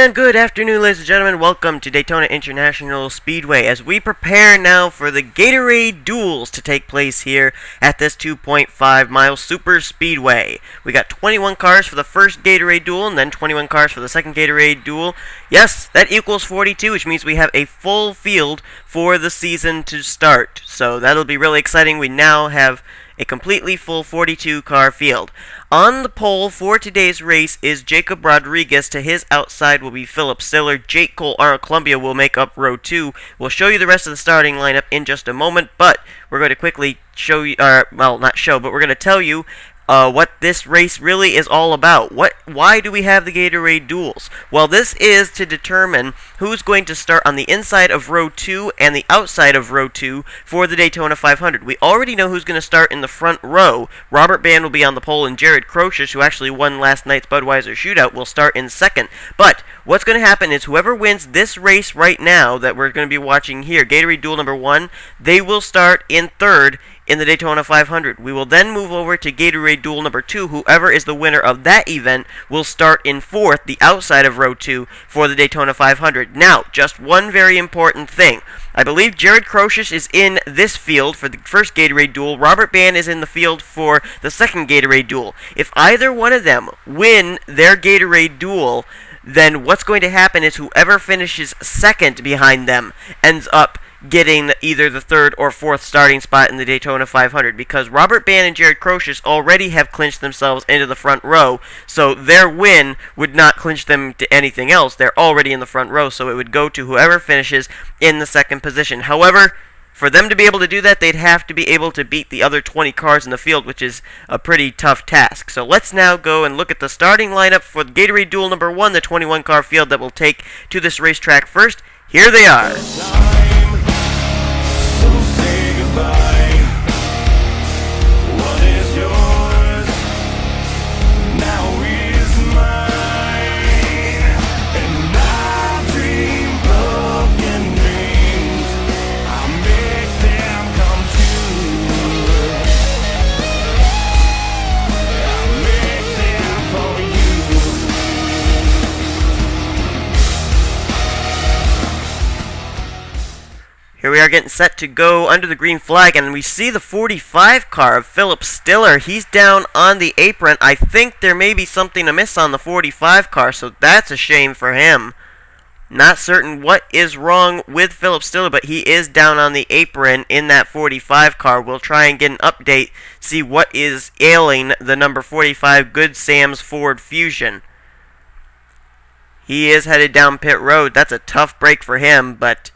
And good afternoon, ladies and gentlemen. Welcome to Daytona International Speedway as we prepare now for the Gatorade Duels to take place here at this 2.5 mile super speedway. We got 21 cars for the first Gatorade Duel and then 21 cars for the second Gatorade Duel. Yes, that equals 42, which means we have a full field for the season to start. So that'll be really exciting. We now have a completely full 42 car field. On the pole for today's race is Jacob Rodriguez. To his outside will be Philip Stiller. Jake Cole, Arnold Columbia will make up row 2. We'll show you the rest of the starting lineup in just a moment, but we're going to quickly show you, well, not show, but we're going to tell you what this race really is all about. Why do we have the Gatorade Duels? Well, this is to determine who's going to start on the inside of row 2 and the outside of row 2 for the Daytona 500. We already know who's going to start in the front row. Robert Band will be on the pole, and Jared Crocious, who actually won last night's Budweiser Shootout, will start in second. But what's going to happen is whoever wins this race right now that we're going to be watching here, Gatorade Duel number 1, they will start in third in the Daytona 500. We will then move over to Gatorade Duel number 2. Whoever is the winner of that event will start in fourth, the outside of row 2, for the Daytona 500. Now, just one very important thing. I believe Jared Crocious is in this field for the first Gatorade Duel. Robert Band is in the field for the second Gatorade Duel. If either one of them win their Gatorade Duel, then what's going to happen is whoever finishes second behind them ends up getting either the third or fourth starting spot in the Daytona 500, because Robert Band and Jared Crocious already have clinched themselves into the front row, so their win would not clinch them to anything else. They're already in the front row, so it would go to whoever finishes in the second position. However, for them to be able to do that, they'd have to be able to beat the other 20 cars in the field, which is a pretty tough task. So let's now go and look at the starting lineup for the Gatorade Duel number 1, the 21 car field that will take to this racetrack first. Here they are. Here we are getting set to go under the green flag, and we see the 45 car of Philip Stiller. He's down on the apron. I think there may be something amiss on the 45 car, so that's a shame for him. Not certain what is wrong with Philip Stiller, but he is down on the apron in that 45 car. We'll try and get an update, see what is ailing the number 45 Good Sam's Ford Fusion. He is headed down pit road. That's a tough break for him, but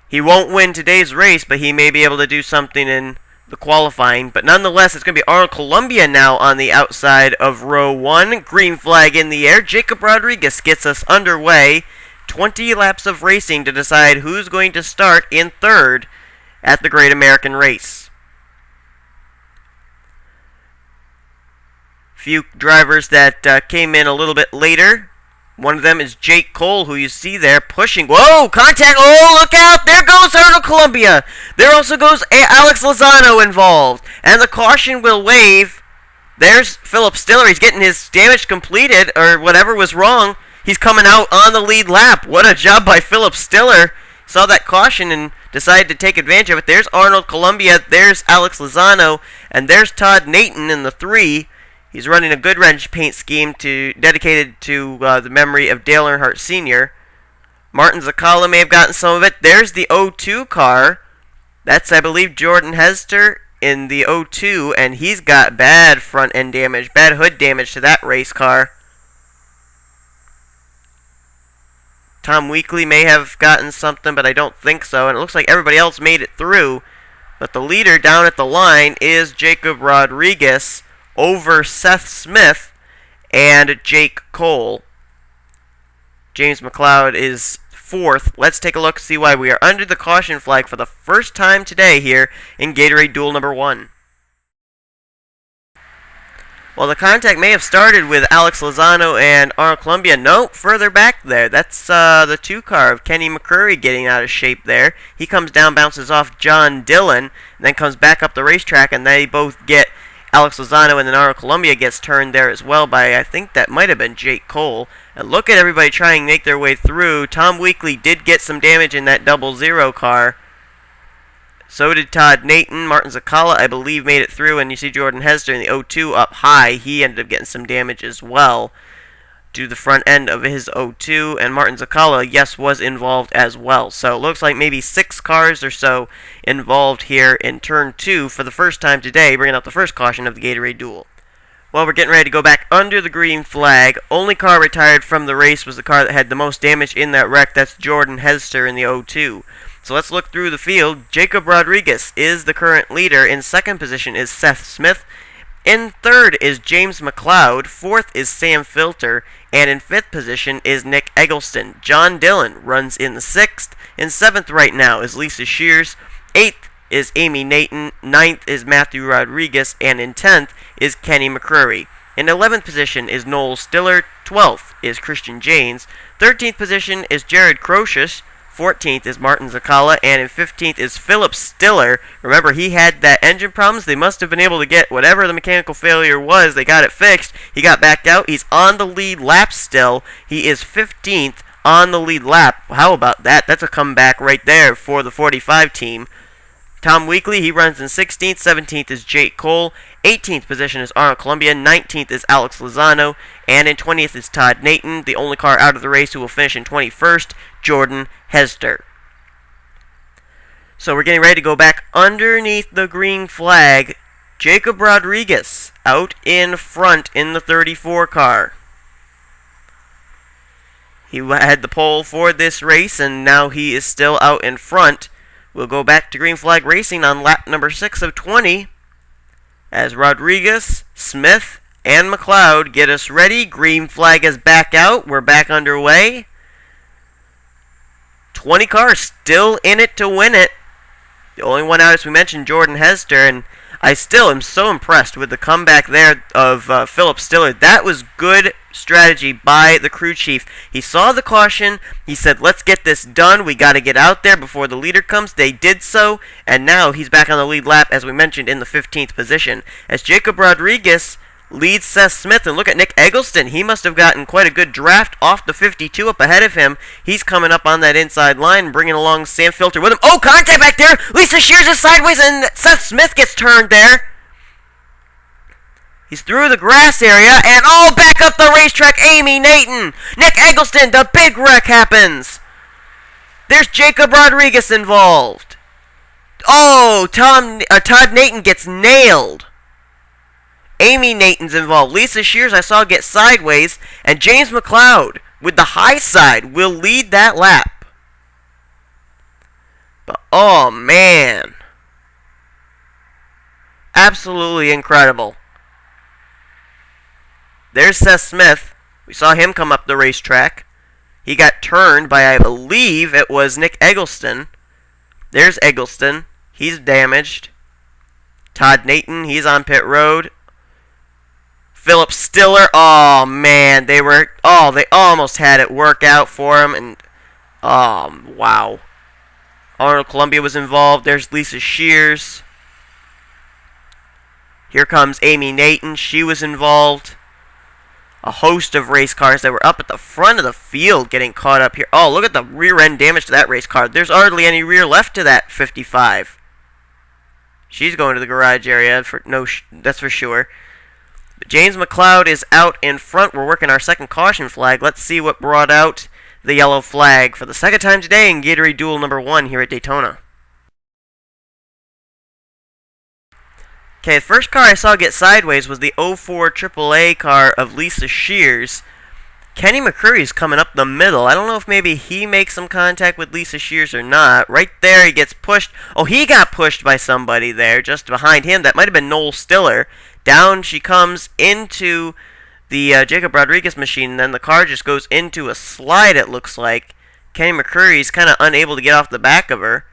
he won't win today's race, but he may be able to do something in the qualifying. But nonetheless, it's going to be Arnold Columbia now on the outside of row 1. Green flag in the air. Jacob Rodriguez gets us underway. 20 laps of racing to decide who's going to start in third at the Great American Race. Few drivers that came in a little bit later. One of them is Jake Cole, who you see there pushing. Whoa! Contact! Oh, look out! There goes Arnold Columbia! There also goes Alex Lozano involved. And the caution will wave. There's Philip Stiller. He's getting his damage completed, or whatever was wrong. He's coming out on the lead lap. What a job by Philip Stiller. Saw that caution and decided to take advantage of it. There's Arnold Columbia. There's Alex Lozano. And there's Todd Nathan in the 3. He's running a good wrench paint scheme dedicated to the memory of Dale Earnhardt Sr. Martin Zakala may have gotten some of it. There's the 02 car. That's, I believe, Jordan Hester in the 02, and he's got bad front end damage, bad hood damage to that race car. Tom Weekly may have gotten something, but I don't think so, and it looks like everybody else made it through. But the leader down at the line is Jacob Rodriguez over Seth Smith and Jake Cole. James McLeod is fourth. Let's take a look, see why we are under the caution flag for the first time today here in Gatorade Duel number 1. Well, the contact may have started with Alex Lozano and Arnold Columbia. No, further back there. That's the 2 car of Kenny McCurry getting out of shape there. He comes down, bounces off John Dillon, and then comes back up the racetrack, and they both get Alex Lozano in the Naro Columbia gets turned there as well by, I think that might have been Jake Cole. And look at everybody trying to make their way through. Tom Weekly did get some damage in that 00 car. So did Todd Nathan. Martin Zakala, I believe, made it through. And you see Jordan Hester in the 02 up high. He ended up getting some damage as well to the front end of his 02. And Martin Zakala, yes, was involved as well. So it looks like maybe 6 cars or so involved here in Turn 2 for the first time today, bringing out the first caution of the Gatorade Duel. Well, we're getting ready to go back under the green flag. Only car retired from the race was the car that had the most damage in that wreck. That's Jordan Hester in the 02. So let's look through the field. Jacob Rodriguez is the current leader. In second position is Seth Smith. In third is James McLeod. Fourth is Sam Filter. And in fifth position is Nick Eggleston. John Dillon runs in the sixth. In seventh right now is Lisa Shears. Eighth is Amy Nathan. Ninth is Matthew Rodriguez. And in 10th is Kenny McCrory. In 11th position is Noel Stiller. 12th is Christian Janes. 13th position is Jared Crocious. 14th is Martin Zakala, and in 15th is Philip Stiller. Remember, he had that engine problems. They must have been able to get whatever the mechanical failure was. They got it fixed. He got backed out. He's on the lead lap still. He is 15th on the lead lap. How about that? That's a comeback right there for the 45 team. Tom Weekly, he runs in 16th. 17th is Jake Cole. 18th position is Arnold Columbia. 19th is Alex Lozano. And in 20th is Todd Nathan, the only car out of the race who will finish in 21st, Jordan Hester. So we're getting ready to go back underneath the green flag. Jacob Rodriguez out in front in the 34 car. He had the pole for this race, and now he is still out in front. We'll go back to green flag racing on lap number 6 of 20 as Rodriguez, Smith, and McLeod get us ready. Green flag is back out. We're back underway. 20 cars still in it to win it. The only one out, as we mentioned, Jordan Hester, and I still am so impressed with the comeback there of Philip Stiller. That was good strategy by the crew chief. He saw the caution. He said, let's get this done. We got to get out there before the leader comes. They did so, and now he's back on the lead lap, as we mentioned, in the 15th position. As Jacob Rodriguez leads Seth Smith, and look at Nick Eggleston. He must have gotten quite a good draft off the 52 up ahead of him. He's coming up on that inside line, bringing along Sam Filter with him. Oh, contact back there! Lisa Shears is sideways, and Seth Smith gets turned there. He's through the grass area, and back up the racetrack, Amy Nathan. Nick Eggleston, the big wreck happens. There's Jacob Rodriguez involved. Oh, Todd Nathan gets nailed. Amy Nathan's involved. Lisa Shears I saw get sideways, and James McLeod with the high side will lead that lap. But oh man, absolutely incredible. There's Seth Smith. We saw him come up the racetrack. He got turned by, I believe it was Nick Eggleston. There's Eggleston. He's damaged. Todd Nathan, he's on pit road. Philip Stiller, oh man, they almost had it work out for him, and wow. Arnold Columbia was involved. There's Lisa Shears. Here comes Amy Nathan, she was involved. A host of race cars that were up at the front of the field getting caught up here. Oh, look at the rear end damage to that race car. There's hardly any rear left to that 55. She's going to the garage area, that's for sure. James McLeod is out in front. We're working our second caution flag. Let's see what brought out the yellow flag for the second time today in Gatorade Duel number 1 here at Daytona. Okay, the first car I saw get sideways was the 04 AAA car of Lisa Shears. Kenny McCrory's coming up the middle. I don't know if maybe he makes some contact with Lisa Shears or not. Right there, he gets pushed. Oh, he got pushed by somebody there just behind him. That might have been Noel Stiller. Down she comes into the Jacob Rodriguez machine, and then the car just goes into a slide, it looks like. Kenny McCrory's kind of unable to get off the back of her,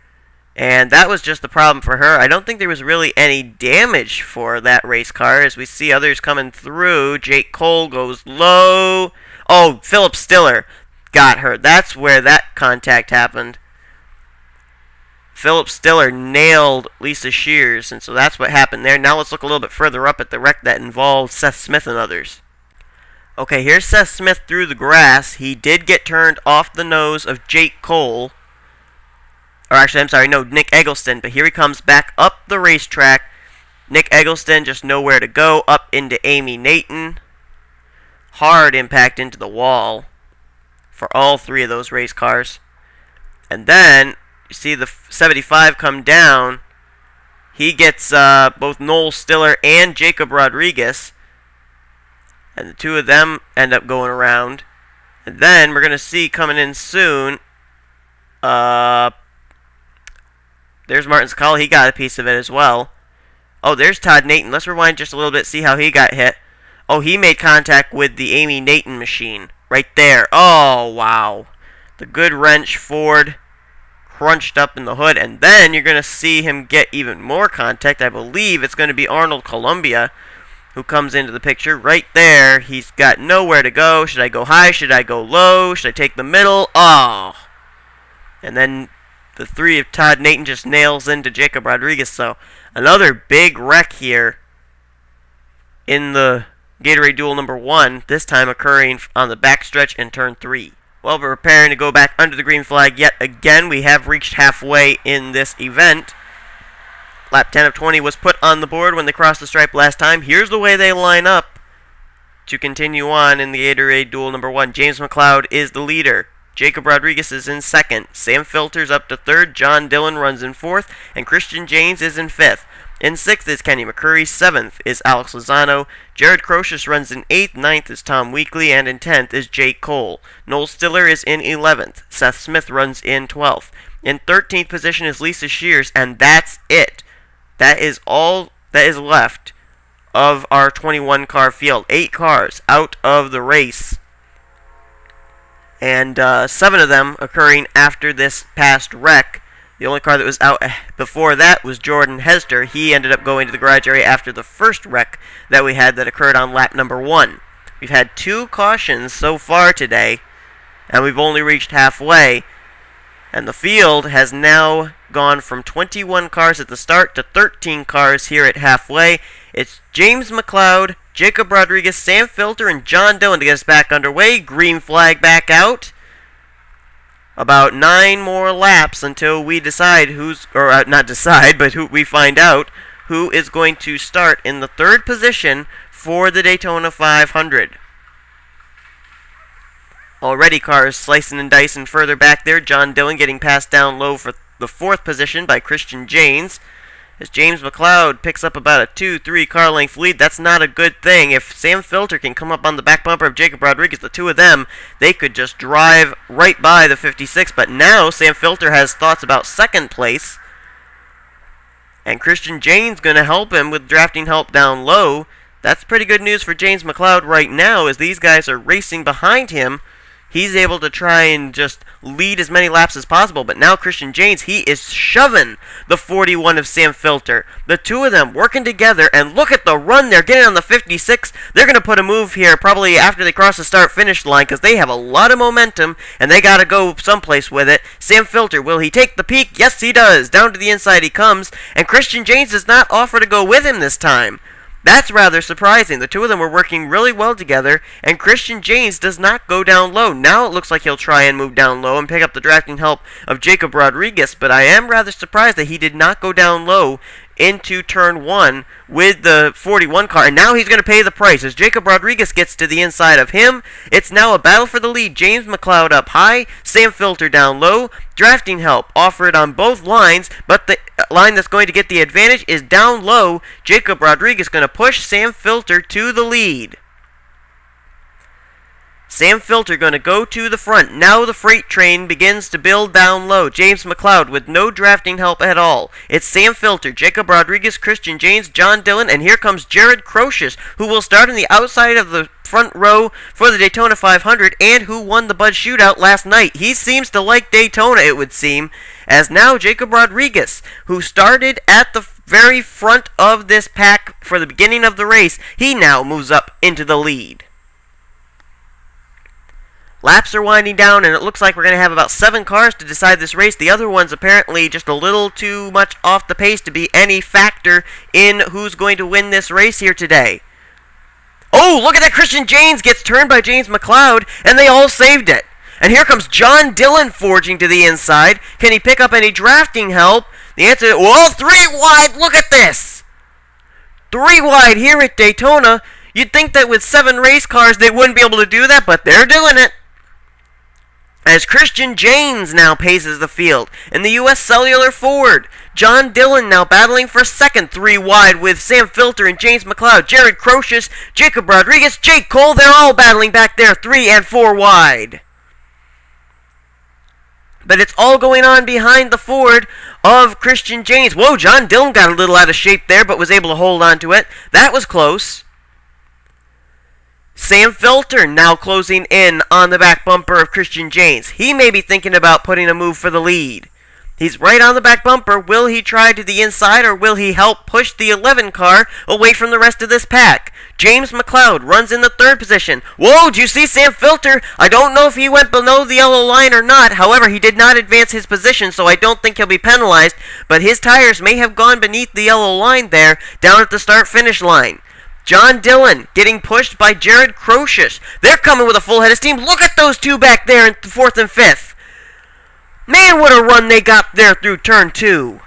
and that was just the problem for her. I don't think there was really any damage for that race car, as we see others coming through. Jake Cole goes low. Oh, Philip Stiller got her. That's where that contact happened. Philip Stiller nailed Lisa Shears, and so that's what happened there. Now let's look a little bit further up at the wreck that involved Seth Smith and others. Okay, here's Seth Smith through the grass. He did get turned off the nose of Jake Cole. Or actually, I'm sorry, no, Nick Eggleston. But here he comes back up the racetrack. Nick Eggleston just nowhere to go. Up into Amy Nathan. Hard impact into the wall for all three of those race cars. And then you see the 75 come down. He gets both Noel Stiller and Jacob Rodriguez. And the two of them end up going around. And then we're going to see coming in soon. There's Martin Scala. He got a piece of it as well. Oh, there's Todd Nathan. Let's rewind just a little bit, see how he got hit. Oh, he made contact with the Amy Nathan machine. Right there. Oh, wow. The good wrench Ford crunched up in the hood. And then you're going to see him get even more contact. I believe it's going to be Arnold Columbia who comes into the picture. Right there. He's got nowhere to go. Should I go high? Should I go low? Should I take the middle? Oh. And then the three of Todd Nathan just nails into Jacob Rodriguez. So another big wreck here in the Gatorade Duel number 1, this time occurring on the backstretch in turn 3. Well, we're preparing to go back under the green flag yet again. We have reached halfway in this event. Lap 10 of 20 was put on the board when they crossed the stripe last time. Here's the way they line up to continue on in the Gatorade Duel number 1. James McLeod is the leader. Jacob Rodriguez is in second. Sam Filter's up to third. John Dillon runs in fourth. And Christian James is in fifth. In sixth is Kenny McCurry. Seventh is Alex Lozano. Jared Crocious runs in eighth. Ninth is Tom Weekly. And in 10th is Jake Cole. Noel Stiller is in 11th. Seth Smith runs in 12th. In 13th position is Lisa Shears. And that's it. That is all that is left of our 21 car field. 8 cars out of the race. And 7 of them occurring after this past wreck. The only car that was out before that was Jordan Hester. He ended up going to the garage area after the first wreck that we had that occurred on lap number 1. We've had 2 cautions so far today, and we've only reached halfway. And the field has now gone from 21 cars at the start to 13 cars here at halfway. It's James McLeod, Jacob Rodriguez, Sam Filter, and John Dillon to get us back underway. Green flag back out. About 9 more laps until we decide who's, or not decide, but who we find out who is going to start in the 3rd position for the Daytona 500. Already cars slicing and dicing further back there. John Dillon getting passed down low for the 4th position by Christian James. As James McLeod picks up about a 2-3 car length lead. That's not a good thing. If Sam Filter can come up on the back bumper of Jacob Rodriguez, the two of them, they could just drive right by the 56. But now Sam Filter has thoughts about 2nd place. And Christian James going to help him with drafting help down low. That's pretty good news for James McLeod right now as these guys are racing behind him. He's able to try and just lead as many laps as possible. But now Christian James, he is shoving the 41 of Sam Filter. The two of them working together, and look at the run they're getting on the 56. They're going to put a move here probably after they cross the start-finish line because they have a lot of momentum, and they got to go someplace with it. Sam Filter, will he take the peak? Yes, he does. Down to the inside he comes, and Christian James does not offer to go with him this time. That's rather surprising. The two of them were working really well together, and Christian James does not go down low. Now it looks like he'll try and move down low and pick up the drafting help of Jacob Rodriguez, but I am rather surprised that he did not go down low into turn 1 with the 41 car, and now he's going to pay the price. As Jacob Rodriguez gets to the inside of him, it's now a battle for the lead. James McLeod up high, Sam Filter down low, drafting help offered on both lines, but the line that's going to get the advantage is down low. Jacob Rodriguez going to push Sam Filter to the lead. Sam Filter going to go to the front. Now the freight train begins to build down low. James McLeod with no drafting help at all. It's Sam Filter, Jacob Rodriguez, Christian James, John Dillon, and here comes Jared Crocious, who will start on the outside of the front row for the Daytona 500 and who won the Bud Shootout last night. He seems to like Daytona, it would seem, as now Jacob Rodriguez, who started at the very front of this pack for the beginning of the race, he now moves up into the lead. Laps are winding down, and it looks like we're going to have about 7 cars to decide this race. The other one's apparently just a little too much off the pace to be any factor in who's going to win this race here today. Oh, look at that! Christian James gets turned by James McLeod, and they all saved it. And here comes John Dillon forging to the inside. Can he pick up any drafting help? The answer is, whoa, 3 wide! Look at this! 3 wide here at Daytona. You'd think that with 7 race cars they wouldn't be able to do that, but they're doing it. As Christian James now paces the field in the U.S. Cellular Ford. John Dillon now battling for second, 3 wide with Sam Filter and James McLeod, Jared Crocious, Jacob Rodriguez, Jake Cole. They're all battling back there, 3 and 4 wide. But it's all going on behind the Ford of Christian James. Whoa, John Dillon got a little out of shape there, but was able to hold on to it. That was close. Sam Filter now closing in on the back bumper of Christian James. He may be thinking about putting a move for the lead. He's right on the back bumper. Will he try to the inside, or will he help push the 11 car away from the rest of this pack? James McLeod runs in the 3rd position. Whoa, do you see Sam Filter? I don't know if he went below the yellow line or not. However, he did not advance his position, so I don't think he'll be penalized. But his tires may have gone beneath the yellow line there, down at the start-finish line. John Dillon getting pushed by Jared Crocious. They're coming with a full head of steam. Look at those 2 back there in 4th and 5th. Man, what a run they got there through turn 2.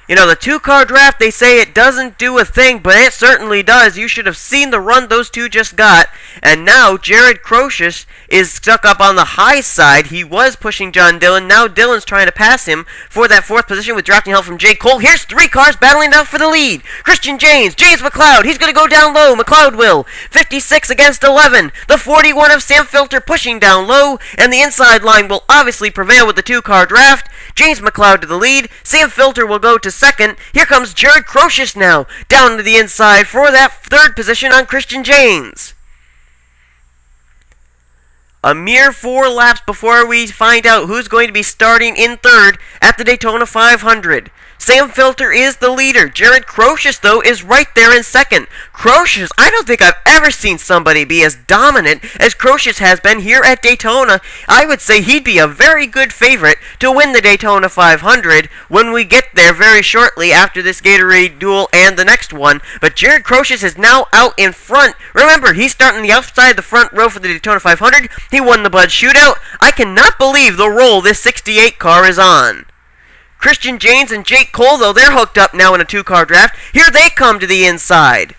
You know, the 2-car draft, they say it doesn't do a thing, but it certainly does. You should have seen the run those 2 just got. And now Jared Crocious is stuck up on the high side. He was pushing John Dillon. Now Dillon's trying to pass him for that 4th position with drafting help from Jake Cole. Here's 3 cars battling out for the lead. Christian James, James McLeod. He's going to go down low. McLeod will. 56 against 11. The 41 of Sam Filter pushing down low. And the inside line will obviously prevail with the 2-car draft. James McLeod to the lead. Sam Filter will go to second. Here comes Jared Crocious now, down to the inside for that 3rd position on Christian James. A mere 4 laps before we find out who's going to be starting in 3rd at the Daytona 500. Sam Filter is the leader. Jared Crocious, though, is right there in 2nd. Crocious, I don't think I've ever seen somebody be as dominant as Crocious has been here at Daytona. I would say he'd be a very good favorite to win the Daytona 500 when we get there very shortly after this Gatorade Duel and the next one. But Jared Crocious is now out in front. Remember, he's starting the outside of the front row for the Daytona 500. He won the Bud Shootout. I cannot believe the roll this 68 car is on. Christian James and Jake Cole, though, they're hooked up now in a 2-car draft. Here they come to the inside.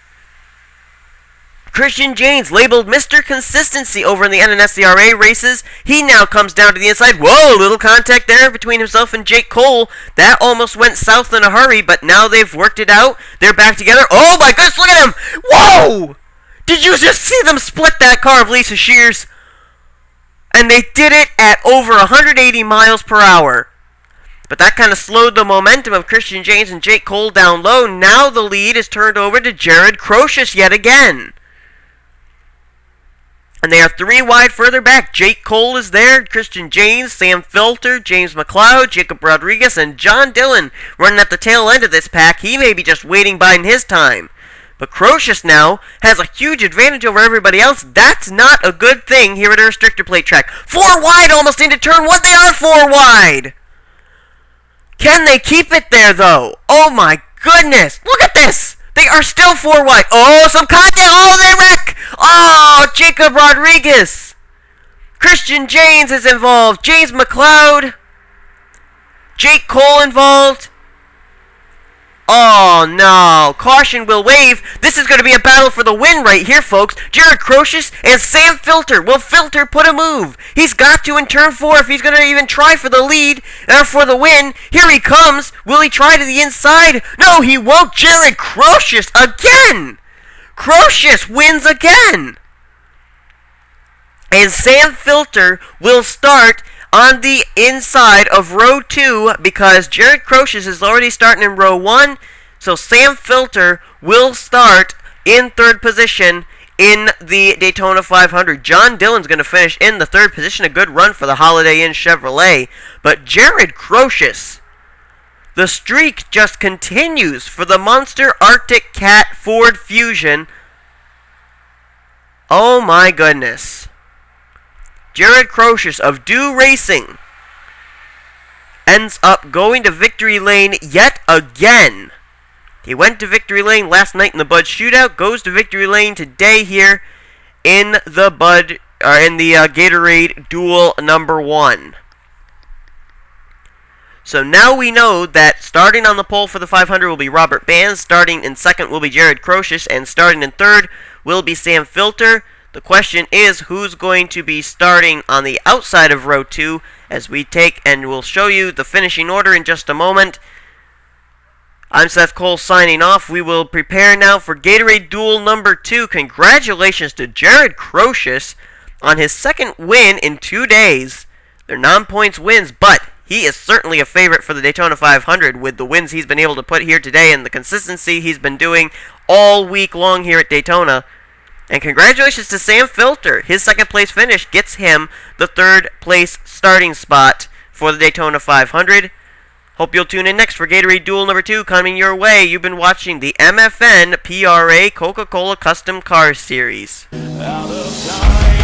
Christian James, labeled Mr. Consistency over in the NNSCRA races. He now comes down to the inside. Whoa, little contact there between himself and Jake Cole. That almost went south in a hurry, but now they've worked it out. They're back together. Oh my goodness, look at him! Whoa! Did you just see them split that car of Lisa Shears? And they did it at over 180 miles per hour. But that kind of slowed the momentum of Christian James and Jake Cole down low. Now the lead is turned over to Jared Crocious yet again. And they are 3 wide further back. Jake Cole is there, Christian James, Sam Filter, James McLeod, Jacob Rodriguez, and John Dillon running at the tail end of this pack. He may be just waiting biding his time. But Crocious now has a huge advantage over everybody else. That's not a good thing here at a restrictor plate track. 4 wide almost into turn 1. They are 4 wide. Can they keep it there, though? Oh, my goodness. Look at this. They are still 4 wide. Oh, some contact. Oh, they wreck. Oh, Jacob Rodriguez. Christian James is involved. James McLeod. Jake Cole involved. Oh, no. Caution will wave. This is going to be a battle for the win right here, folks. Jared Crocious and Sam Filter. Will Filter put a move? He's got to in turn 4 if he's going to even try for the lead or for the win. Here he comes. Will he try to the inside? No, he won't. Jared Crocious again. Crocious wins again. And Sam Filter will start on the inside of row 2 because Jared Crocious is already starting in row 1. So Sam Filter will start in 3rd position in the Daytona 500. John Dillon's going to finish in the 3rd position. A good run for the Holiday Inn Chevrolet. But Jared Crocious, the streak just continues for the Monster Arctic Cat Ford Fusion. Oh my goodness. Jared Crocious of Duel Racing ends up going to victory lane yet again. He went to victory lane last night in the Bud Shootout, goes to victory lane today here in the Gatorade Duel number 1. So now we know that starting on the pole for the 500 will be Robert Bands, starting in second will be Jared Crocious, and starting in third will be Sam Filter. The question is, who's going to be starting on the outside of row 2 as we take, and we'll show you the finishing order in just a moment. I'm Seth Cole signing off. We will prepare now for Gatorade Duel number 2. Congratulations to Jared Crocious on his second win in 2 days. They're non-points wins, but he is certainly a favorite for the Daytona 500 with the wins he's been able to put here today and the consistency he's been doing all week long here at Daytona. And congratulations to Sam Filter. His second place finish gets him the third place starting spot for the Daytona 500. Hope you'll tune in next for Gatorade Duel number 2 coming your way. You've been watching the MFNPRA Coca-Cola Custom Car Series. Out of time.